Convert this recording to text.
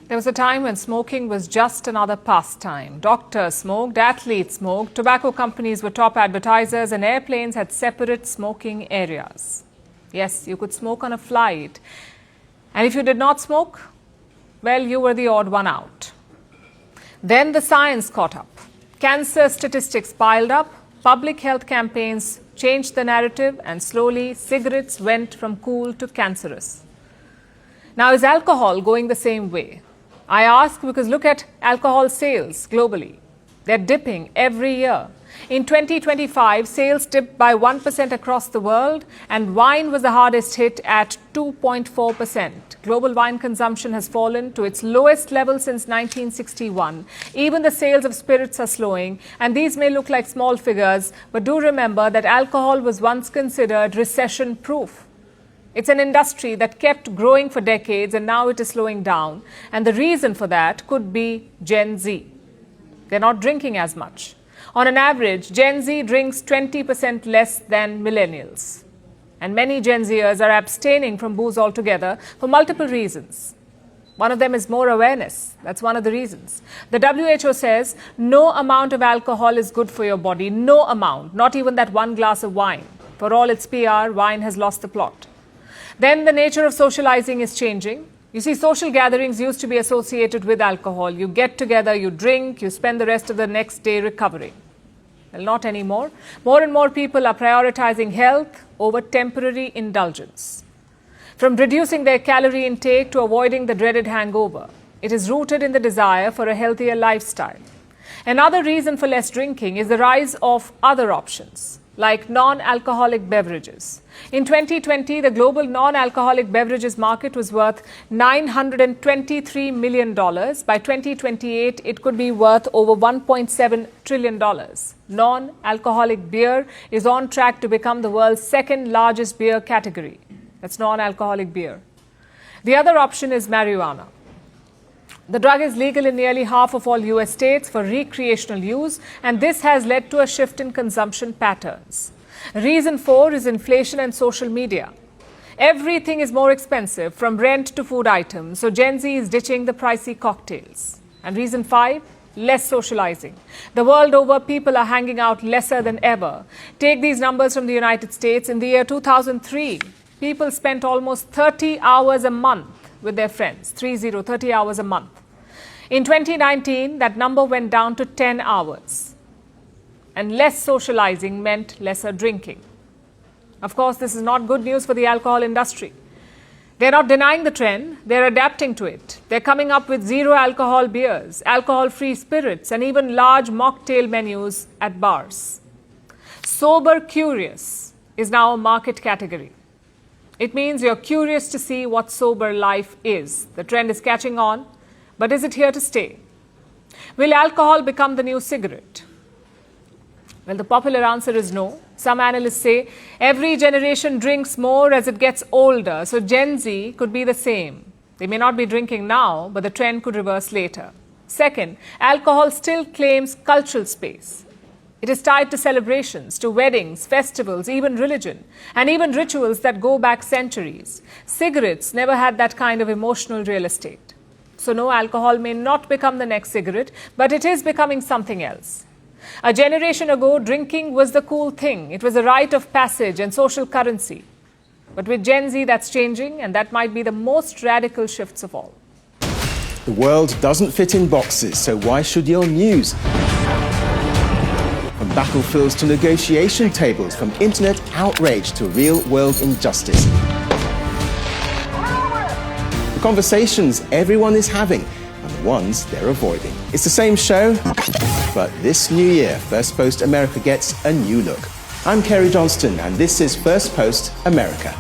There was a time when smoking was just another pastime. Doctors smoked, athletes smoked, tobacco companies were top advertisers, and airplanes had separate smoking areas. Yes, you could smoke on a flight. And if you did not smoke, well, you were the odd one out. Then the science caught up. Cancer statistics piled up, public health campaigns changed the narrative, and slowly cigarettes went from cool to cancerous. Now, is alcohol going the same way? I ask because look at alcohol sales globally. They're dipping every year. In 2025, sales dipped by 1% across the world, and wine was the hardest hit at 2.4%. Global wine consumption has fallen to its lowest level since 1961. Even the sales of spirits are slowing, and these may look like small figures, but do remember that alcohol was once considered recession-proof. It's an industry that kept growing for decades, and now it is slowing down. And the reason for that could be Gen Z. They're not drinking as much. On an average, Gen Z drinks 20% less than millennials. And many Gen Zers are abstaining from booze altogether for multiple reasons. One of them is more awareness. That's one of the reasons. The WHO says no amount of alcohol is good for your body. No amount, not even that one glass of wine. For all its PR, wine has lost the plot. Then the nature of socializing is changing. You see, social gatherings used to be associated with alcohol. You get together, you drink, you spend the rest of the next day recovering. Well, not anymore. More and more people are prioritizing health over temporary indulgence. From reducing their calorie intake to avoiding the dreaded hangover, it is rooted in the desire for a healthier lifestyle. Another reason for less drinking is the rise of other options, like non-alcoholic beverages. In 2020, the global non-alcoholic beverages market was worth $923 million. By 2028, it could be worth over $1.7 trillion. Non-alcoholic beer is on track to become the world's second largest beer category. That's non-alcoholic beer. The other option is marijuana. The drug is legal in nearly half of all US states for recreational use, and this has led to a shift in consumption patterns. Reason 4 is inflation and social media. Everything is more expensive, from rent to food items, so Gen Z is ditching the pricey cocktails. And reason 5, less socializing. The world over, people are hanging out lesser than ever. Take these numbers from the United States. In the year 2003, people spent almost 30 hours a month with their friends, 30 hours a month. In 2019, that number went down to 10 hours. And less socializing meant lesser drinking. Of course, this is not good news for the alcohol industry. They're not denying the trend, they're adapting to it. They're coming up with zero alcohol beers, alcohol-free spirits, and even large mocktail menus at bars. Sober curious is now a market category. It means you're curious to see what sober life is. The trend is catching on, but is it here to stay? Will alcohol become the new cigarette? Well, the popular answer is no. Some analysts say every generation drinks more as it gets older, so Gen Z could be the same. They may not be drinking now, but the trend could reverse later. Second, alcohol still claims cultural space. It is tied to celebrations, to weddings, festivals, even religion, and even rituals that go back centuries. Cigarettes never had that kind of emotional real estate. So no, alcohol may not become the next cigarette, but it is becoming something else. A generation ago, drinking was the cool thing. It was a rite of passage and social currency. But with Gen Z, that's changing, and that might be the most radical shifts of all. The world doesn't fit in boxes, so why should your news? From battlefields to negotiation tables, from internet outrage to real-world injustice. The conversations everyone is having and the ones they're avoiding. It's the same show, but this new year, First Post America gets a new look. I'm Kerry Johnston, and this is First Post America.